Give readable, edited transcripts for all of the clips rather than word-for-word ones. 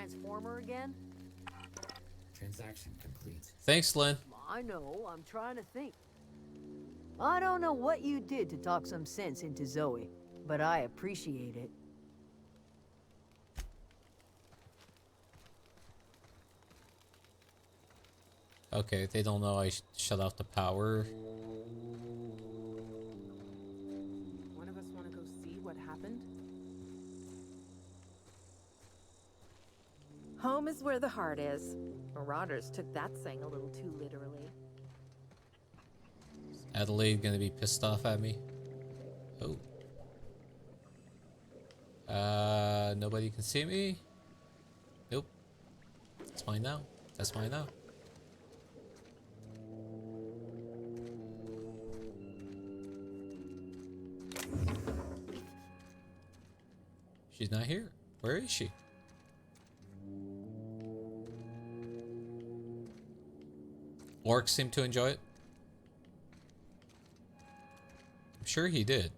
transformer again? Transaction complete. Thanks, Lynn. I know, I'm trying to think. I don't know what you did to talk some sense into Zoe, but I appreciate it. Okay, they don't know I shut off the power. One of us want to go see what happened? Home is where the heart is. Marauders took that saying a little too literally. Is Adelaide gonna be pissed off at me? Oh. Nobody can see me? Nope. That's mine now. That's mine now. She's not here. Where is she? Orc seemed to enjoy it. I'm sure he did.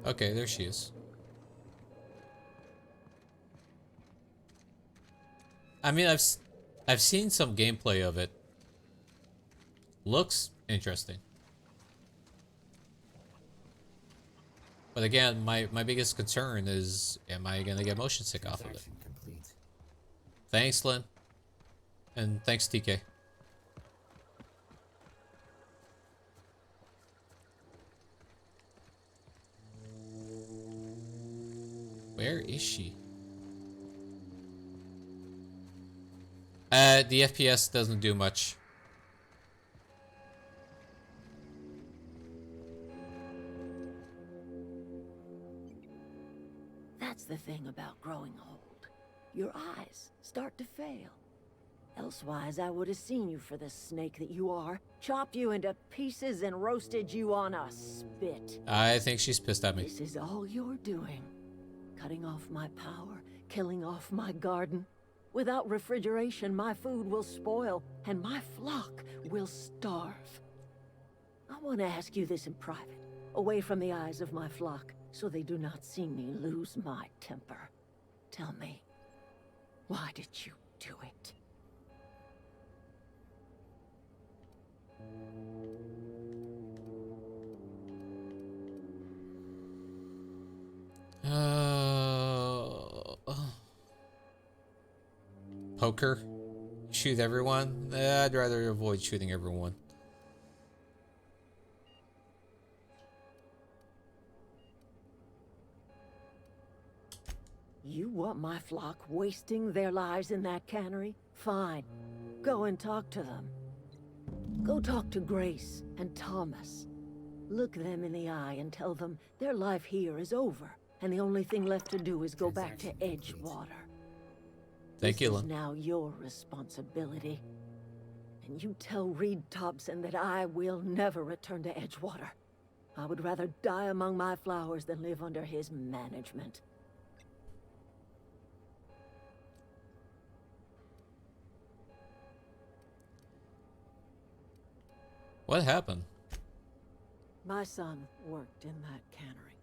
Okay, there she is. I mean, I've seen some gameplay of it. Looks interesting. But again, my biggest concern is, am I gonna get motion sick off of it? Complete. Thanks, Lynn. And thanks, TK. Where is she? The FPS doesn't do much. That's the thing about growing old. Your eyes start to fail. Elsewise, I would have seen you for the snake that you are, chopped you into pieces and roasted you on a spit. I think she's pissed at me. This is all you're doing. Cutting off my power, killing off my garden. Without refrigeration, my food will spoil, and my flock will starve. I want to ask you this in private, away from the eyes of my flock, so they do not see me lose my temper. Tell me, why did you do it? Poker? Shoot everyone? I'd rather avoid shooting everyone. You want my flock wasting their lives in that cannery? Fine. Go and talk to them. Go talk to Grace and Thomas. Look them in the eye and tell them their life here is over, and the only thing left to do is go back to Edgewater. Thank you, This is Lynn. now your responsibility. And you tell Reed Thompson that I will never return to Edgewater. I would rather die among my flowers than live under his management. What happened? My son worked in that cannery.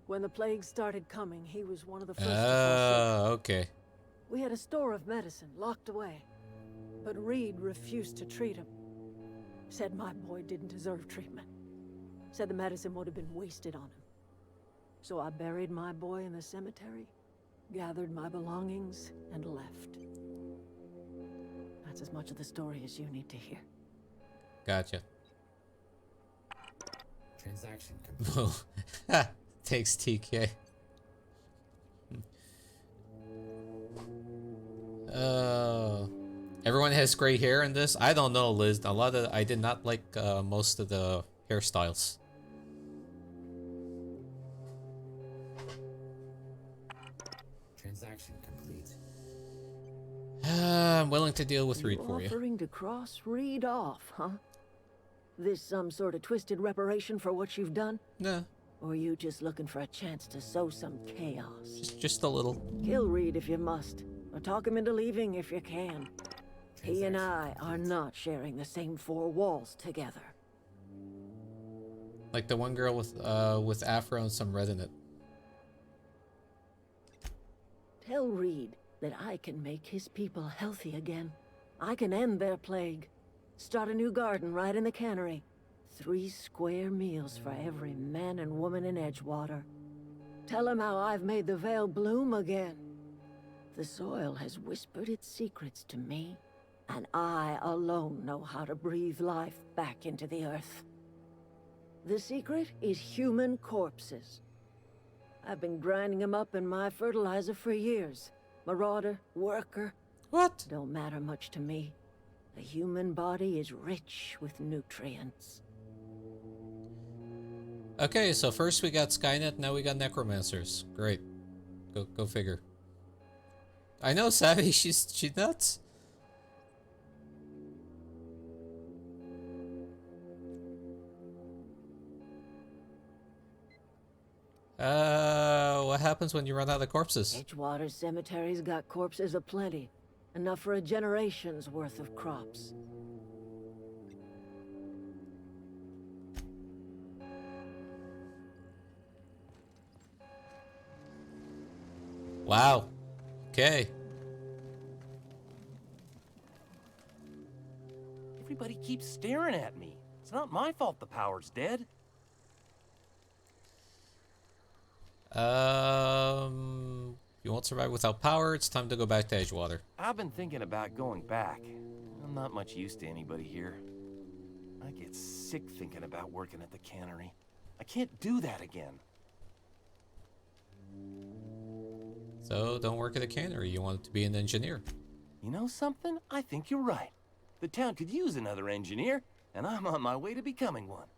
When the plague started coming, he was one of the first to fall sick. Okay. We had a store of medicine locked away, but Reed refused to treat him. Said my boy didn't deserve treatment. Said the medicine would have been wasted on him. So I buried my boy in the cemetery, gathered my belongings, and left. That's as much of the story as you need to hear. Gotcha. Transaction complete. Thanks, TK. Everyone has gray hair in this. I don't know, Liz. I did not like most of the hairstyles. Transaction complete. I'm willing to deal with Reed You for you. offering to cross Reed off, huh? This some sort of twisted reparation for what you've done? Nah, Or are you just looking for a chance to sow some chaos? just a little. Kill Reed if you must, or talk him into leaving if you can. He and I Transaction are complete. not sharing the same four walls together. Like the one girl with afro and some red in it. Tell Reed that I can make his people healthy again. I can end their plague. Start a new garden right in the cannery. 3 square meals for every man and woman in Edgewater. Tell him how I've made the Vale bloom again. The soil has whispered its secrets to me, and I alone know how to breathe life back into the earth. The secret is human corpses. I've been grinding them up in my fertilizer for years. Marauder, worker, What? don't matter much to me. The human body is rich with nutrients. Okay, so first we got Skynet, now we got necromancers. Great. Go figure. I know Savvy, she's nuts. What happens when you run out of corpses? Edgewater Cemetery's got corpses aplenty. Enough for a generation's worth of crops. Wow. Okay. Everybody keeps staring at me. It's not my fault the power's dead. You won't survive without power. It's time to go back to Edgewater. I've been thinking about going back. I'm not much use to anybody here. I get sick thinking about working at the cannery. I can't do that again. So don't work at a cannery. You want to be an engineer. You know something? I think you're right. The town could use another engineer, and I'm on my way to becoming one.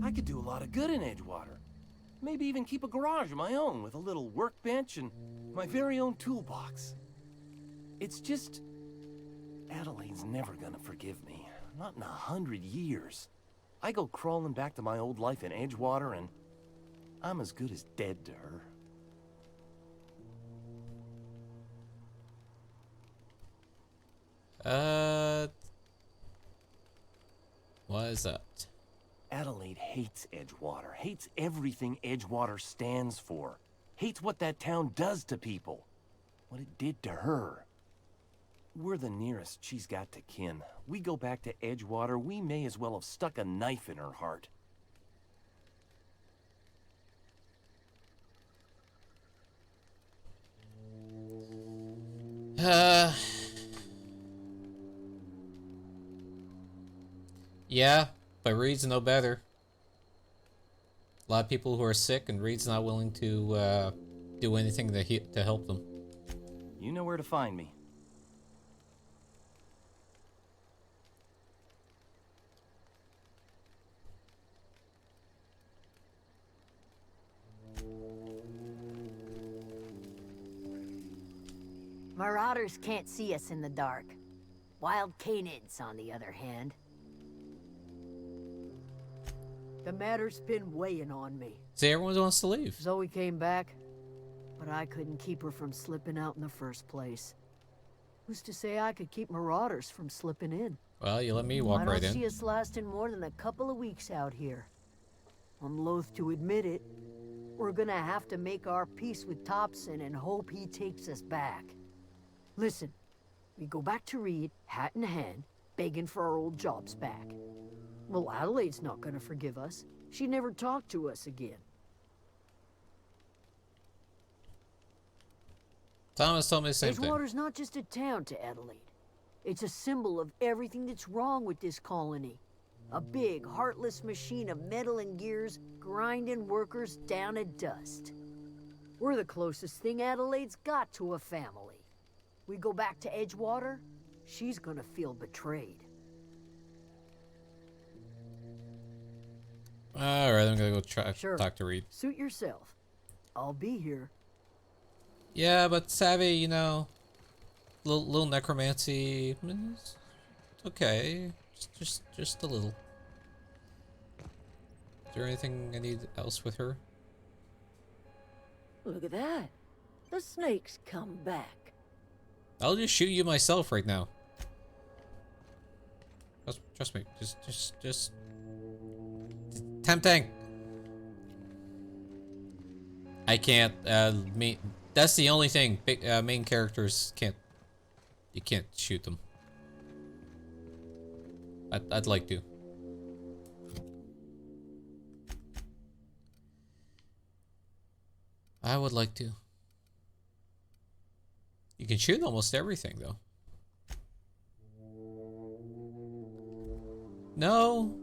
I could do a lot of good in Edgewater. Maybe even keep a garage of my own with a little workbench and my very own toolbox. It's just... Adelaide's never gonna forgive me. Not in 100 years. I go crawling back to my old life in Edgewater and I'm as good as dead to her. What is that? Adelaide hates Edgewater, hates everything Edgewater stands for, hates what that town does to people, what it did to her. We're the nearest she's got to kin. We go back to Edgewater, we may as well have stuck a knife in her heart. Yeah, but Reed's no better. A lot of people who are sick, and Reed's not willing to do anything to help them. You know where to find me. Marauders can't see us in the dark. Wild canids, on the other hand. The matter's been weighing on me. See, everyone wants to leave. Zoe came back, but I couldn't keep her from slipping out in the first place. Who's to say I could keep marauders from slipping in? Well, you let me walk I right don't in. see us lasting more than a couple of weeks out here. I'm loath to admit it. We're gonna have to make our peace with Thompson and hope he takes us back. Listen, we go back to Reed, hat in hand, begging for our old jobs back. Well, Adelaide's not gonna forgive us. She never talked to us again. Thomas told me the same thing. Edgewater's not just a town to Adelaide. It's a symbol of everything that's wrong with this colony. A big, heartless machine of metal and gears grinding workers down to dust. We're the closest thing Adelaide's got to a family. We go back to Edgewater, she's gonna feel betrayed. Alright, I'm gonna go Sure. talk to Reed. Suit yourself. I'll be here. Yeah, but Savvy, you know, little necromancy, it's okay, just a little. there anything I need else with her? Look at that. The snake's come back. I'll just shoot you myself right now. Trust me. Just tempting. I can't. That's the only thing. Main characters can't. You can't shoot them. I'd like to. I would like to. You can shoot almost everything, though. No.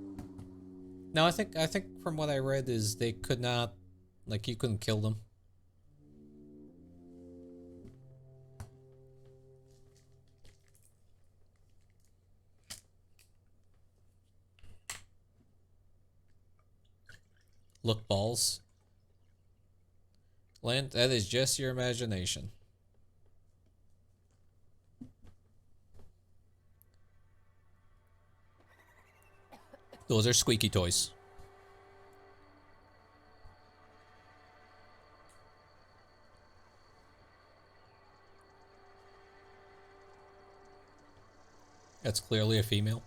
No, I think from what I read is they could not, like, you couldn't kill them. Look, balls. Lent, that is just your imagination. Those are squeaky toys. That's clearly a female.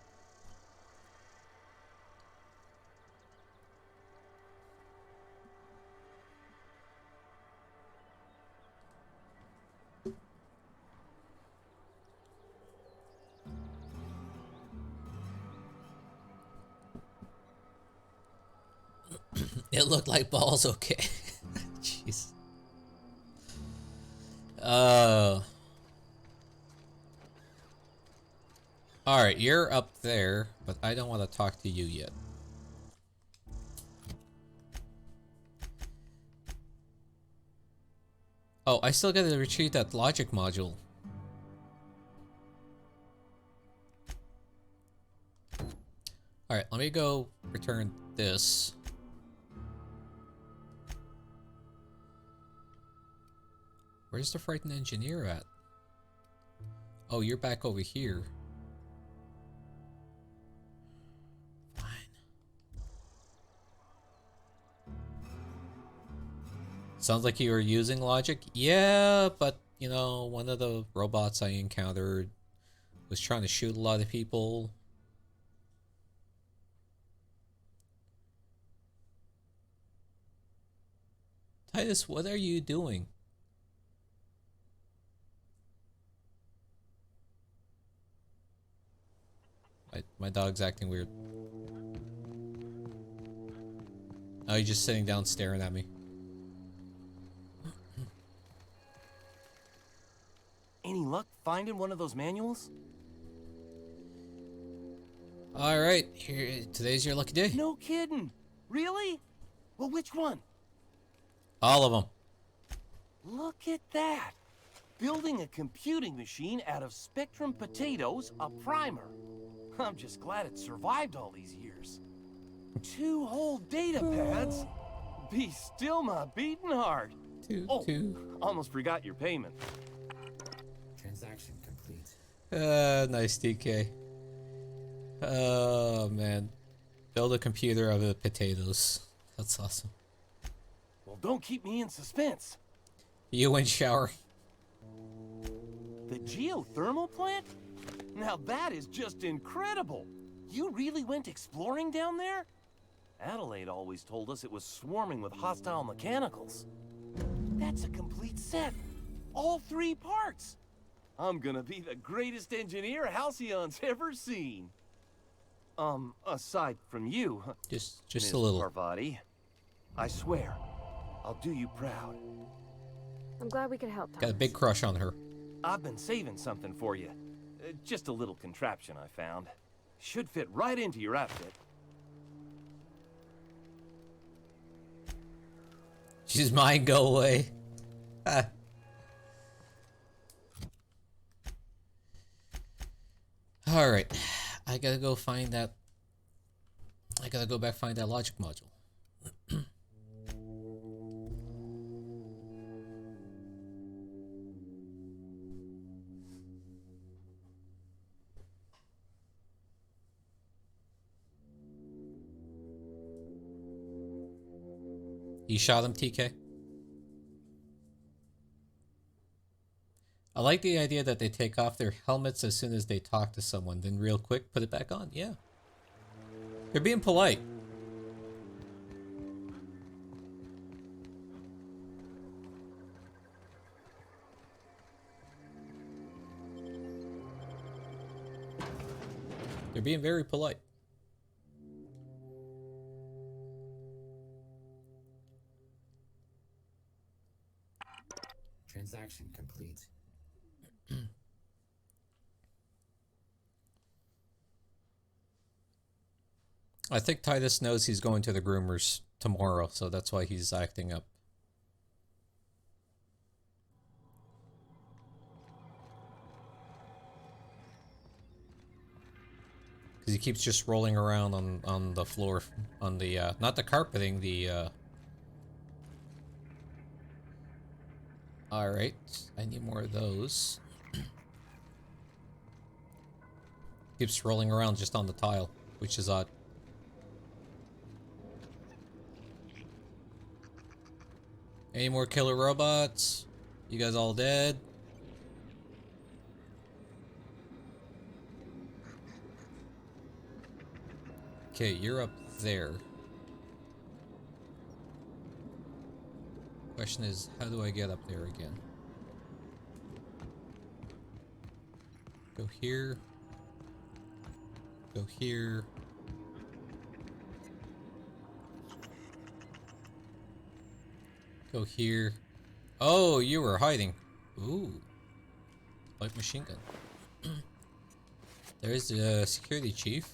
It looked like balls, okay. Jeez. Alright, you're up there, but I don't want to talk to you yet. Oh, I still gotta retrieve that logic module. Alright, let me go return this. Where's the frightened engineer at? Oh, you're back over here. Fine. Sounds like you were using logic? Yeah, but, you know, one of the robots I encountered was trying to shoot a lot of people. Titus, what are you doing? My dog's acting weird. Oh, he's just sitting down staring at me. Any luck finding one of those manuals? Alright, here, today's your lucky day. No kidding. Really? Well, which one? All of them. Look at that. Building a computing machine out of Spectrum potatoes, a primer. I'm just glad it survived all these years. 2 whole data pads? Be still my beating heart. Almost forgot your payment. Transaction complete. Nice DK. Oh, man. Build a computer out of potatoes. That's awesome. Well, don't keep me in suspense. You went showering. The geothermal plant? Now that is just incredible. You really went exploring down there? Adelaide always told us it was swarming with hostile mechanicals. That's a complete set. All 3 parts. I'm gonna be the greatest engineer Halcyon's ever seen. Aside from you. Just Miss a little. Parvati. I swear, I'll do you proud. I'm glad we could help, Thomas. Got a big crush on her. I've been saving something for you. Just a little contraption I found. Should fit right into your outfit. She's mine, go away. Ah. Alright. I gotta go find that. I gotta go back find that logic module. You shot him, TK? I like the idea that they take off their helmets as soon as they talk to someone, then real quick put it back on. Yeah. They're being polite. They're being very polite. Transaction complete. I think Titus knows he's going to the groomers tomorrow, so that's why he's acting up. Because he keeps just rolling around on the floor, on the, not the carpeting, the, Alright, I need more of those. Keeps rolling around just on the tile, which is odd. Any more killer robots? You guys all dead? Okay, you're up there. Question is, how do I get up there again? Go here. Go here. Go here. Oh, you were hiding. Ooh. Light machine gun. There's the security chief.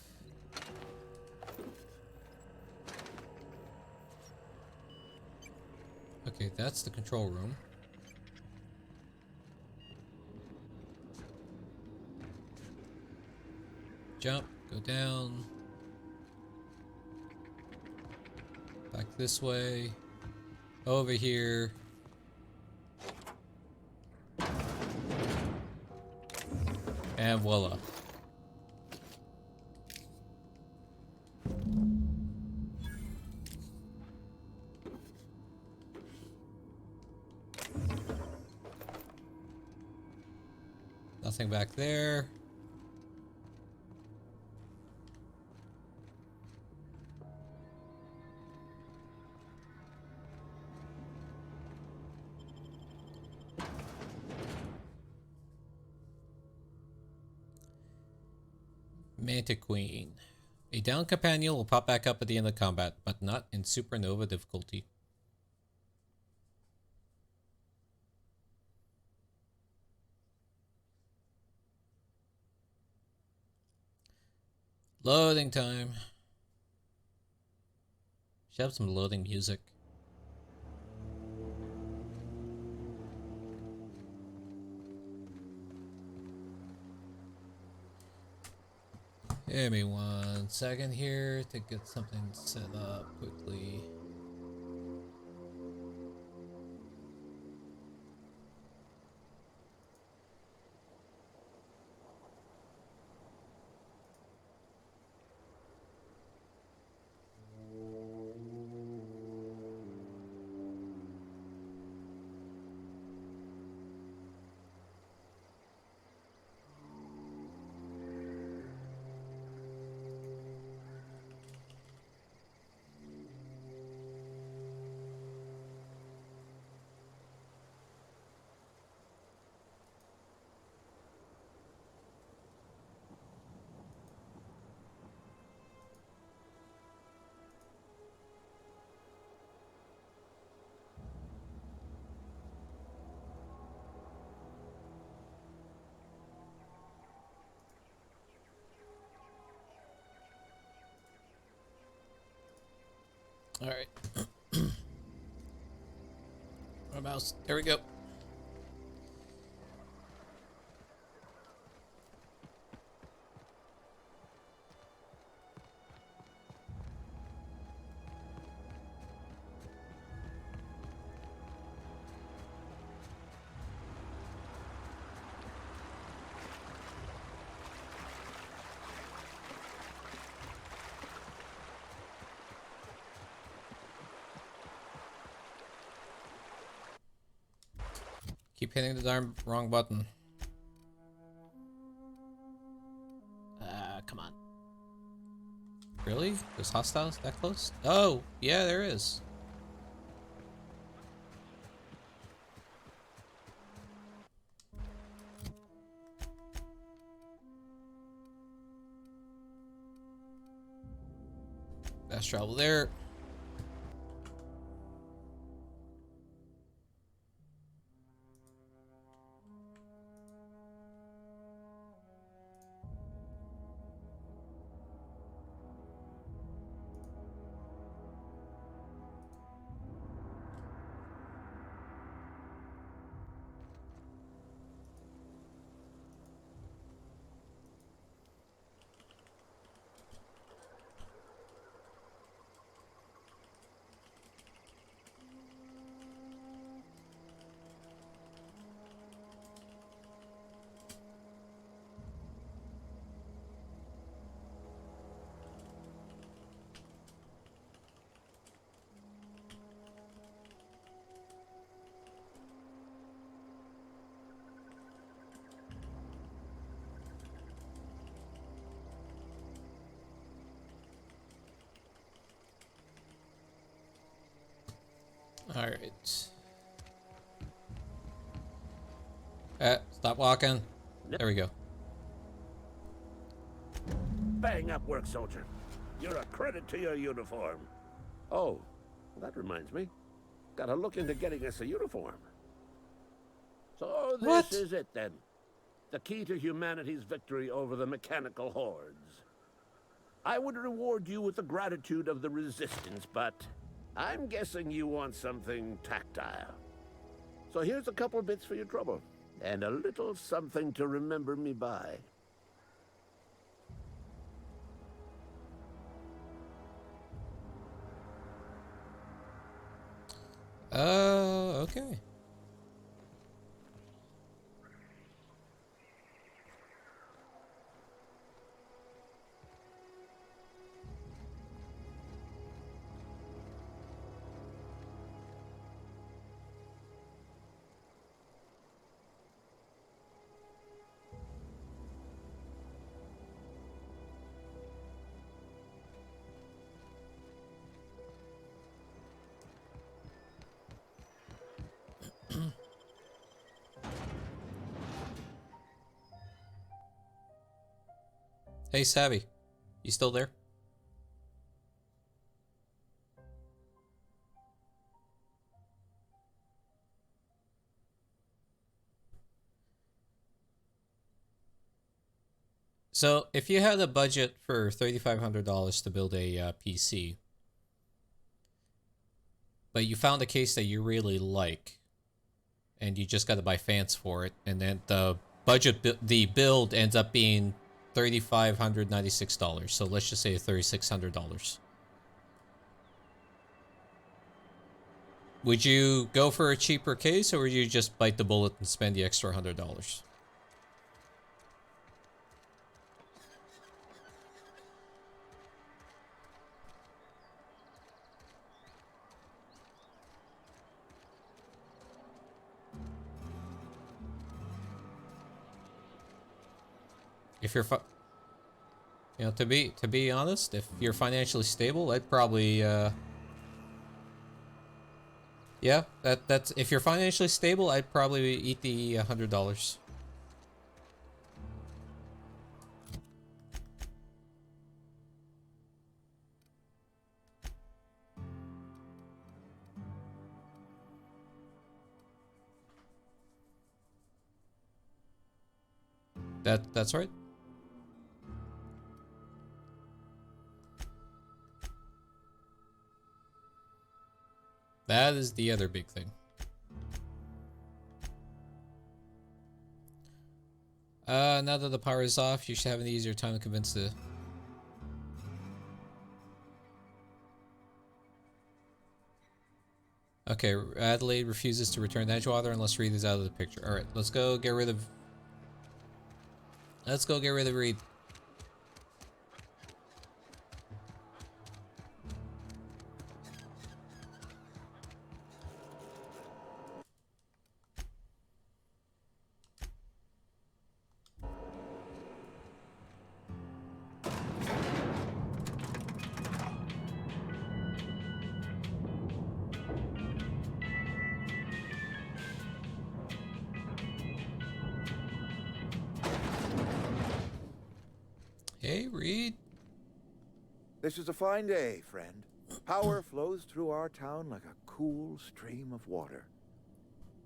Okay, that's the control room. Jump, go down. Back this way. Over here. And voila. Nothing back there. Manta Queen. A down companion will pop back up at the end of combat, but not in supernova difficulty. Loading time. Should have some loading music. Give me 1 second here to get something set up quickly. All right. My mouse. There we go. Keep hitting the darn wrong button. Come on. Really? There's hostiles that close? Oh, yeah, there is. Fast travel there. Alright. Stop walking. There we go. Bang up work, soldier. You're a credit to your uniform. Oh, that reminds me. Gotta look into getting us a uniform. So this What? is it then. The key to humanity's victory over the mechanical hordes. I would reward you with the gratitude of the resistance, but I'm guessing you want something tactile. So here's a couple bits for your trouble, and a little something to remember me by. Okay. Hey, Savvy. You still there? So, if you had a budget for $3,500 to build a PC, but you found a case that you really like, and you just got to buy fans for it, and then the the build ends up being $3,596. So let's just say $3,600. Would you go for a cheaper case, or would you just bite the bullet and spend the extra $100? If you're you know, to be honest, if you're financially stable, I'd probably yeah, that's if you're financially stable, I'd probably eat the $100. That's right. That is the other big thing. Now that the power is off, you should have an easier time to convince the... Okay, Adelaide refuses to return to Edgewater unless Reed is out of the picture. Alright, let's go get rid of... Let's go get rid of Reed. Okay, read. This is a fine day, friend. Power flows through our town like a cool stream of water.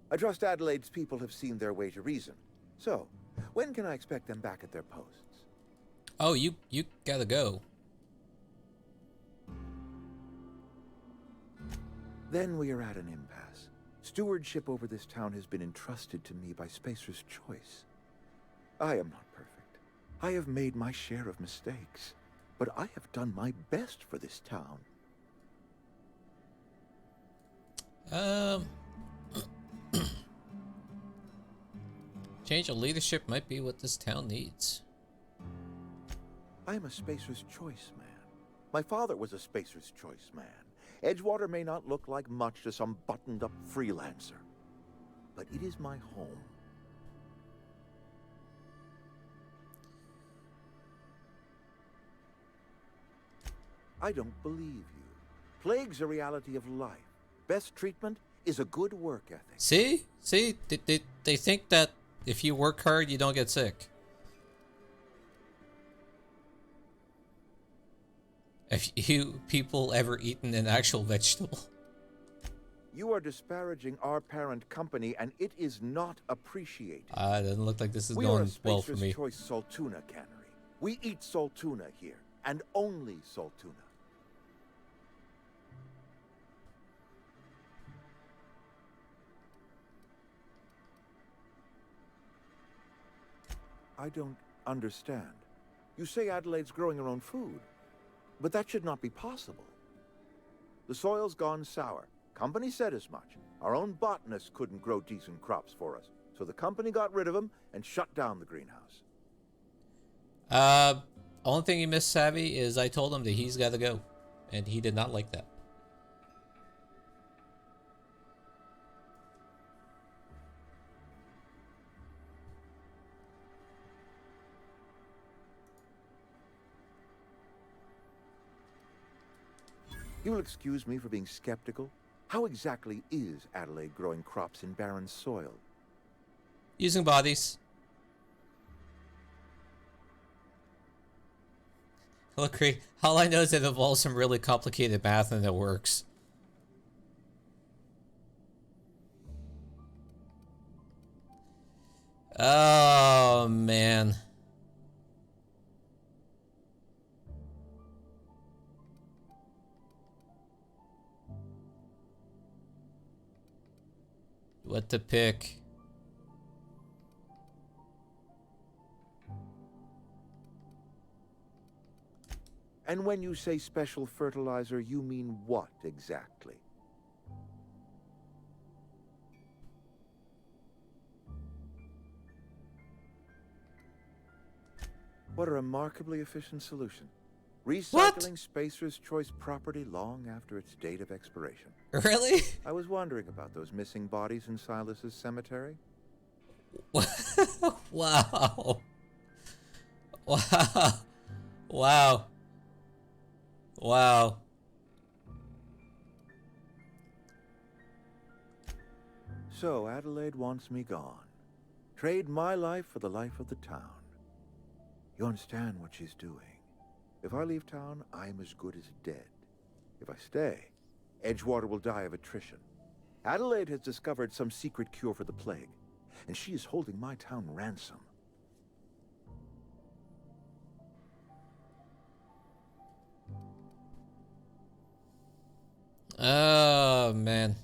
I trust Adelaide's people have seen their way to reason. So, when can I expect them back at their posts? Oh, you gotta go. Then we are at an impasse. Stewardship over this town has been entrusted to me by Spacer's Choice. I am not perfect. I have made my share of mistakes, but I have done my best for this town. Change of leadership might be what this town needs. I am a Spacer's Choice man. My father was a Spacer's Choice man. Edgewater may not look like much to some buttoned-up freelancer, but it is my home. I don't believe you. Plague's a reality of life. Best treatment is a good work ethic. See? See? They think that if you work hard, you don't get sick. Have you people ever eaten an actual vegetable? You are disparaging our parent company, and it is not appreciated. Doesn't look like this is We are going a well for Spacer's me. Choice Saltuna cannery. We eat Saltuna here, and only Saltuna. I don't understand. You say Adelaide's growing her own food, but that should not be possible. The soil's gone sour. Company said as much. Our own botanists couldn't grow decent crops for us, so the company got rid of them and shut down the greenhouse. Only thing he missed, Savvy, is I told him that he's got to go, and he did not like that. You'll excuse me for being skeptical. How exactly is Adelaide growing crops in barren soil? Using bodies. Look, all I know is it involves some really complicated math and it works. Oh, man. What to pick? And when you say special fertilizer, you mean what exactly? What a remarkably efficient solution. Recycling Spacer's Choice property long after its date of expiration. Really? I was wondering about those missing bodies in Silas's cemetery. Wow. Wow. Wow. Wow. So Adelaide wants me gone. Trade my life for the life of the town. You understand what she's doing. If I leave town, I'm as good as dead. If I stay, Edgewater will die of attrition. Adelaide has discovered some secret cure for the plague, and she is holding my town ransom. Oh, man.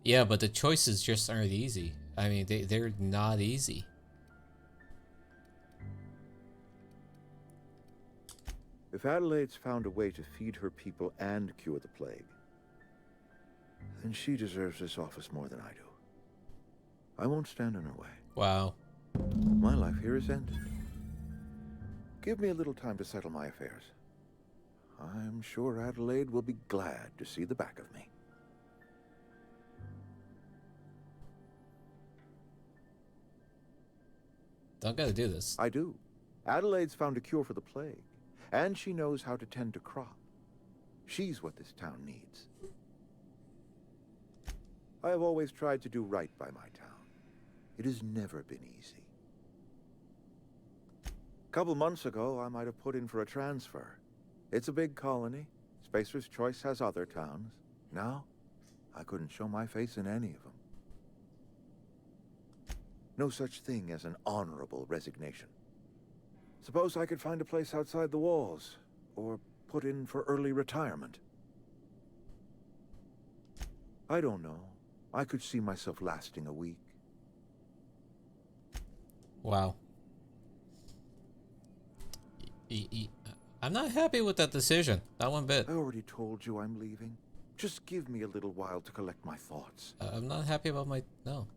Yeah, but the choices just aren't easy. I mean, they're not easy. If Adelaide's found a way to feed her people and cure the plague, then she deserves this office more than I do. I won't stand in her way. Wow. My life here is ended. Give me a little time to settle my affairs. I'm sure Adelaide will be glad to see the back of me. Don't gotta do this. I do. Adelaide's found a cure for the plague, and she knows how to tend a crop. She's what this town needs. I have always tried to do right by my town. It has never been easy. A couple months ago, I might have put in for a transfer. It's a big colony. Spacer's Choice has other towns. Now, I couldn't show my face in any of them. No such thing as an honorable resignation. Suppose I could find a place outside the walls, or put in for early retirement. I don't know. I could see myself lasting a week. Wow. I'm not happy with that decision. Not one bit. I already told you I'm leaving. Just give me a little while to collect my thoughts. I'm not happy about my... No.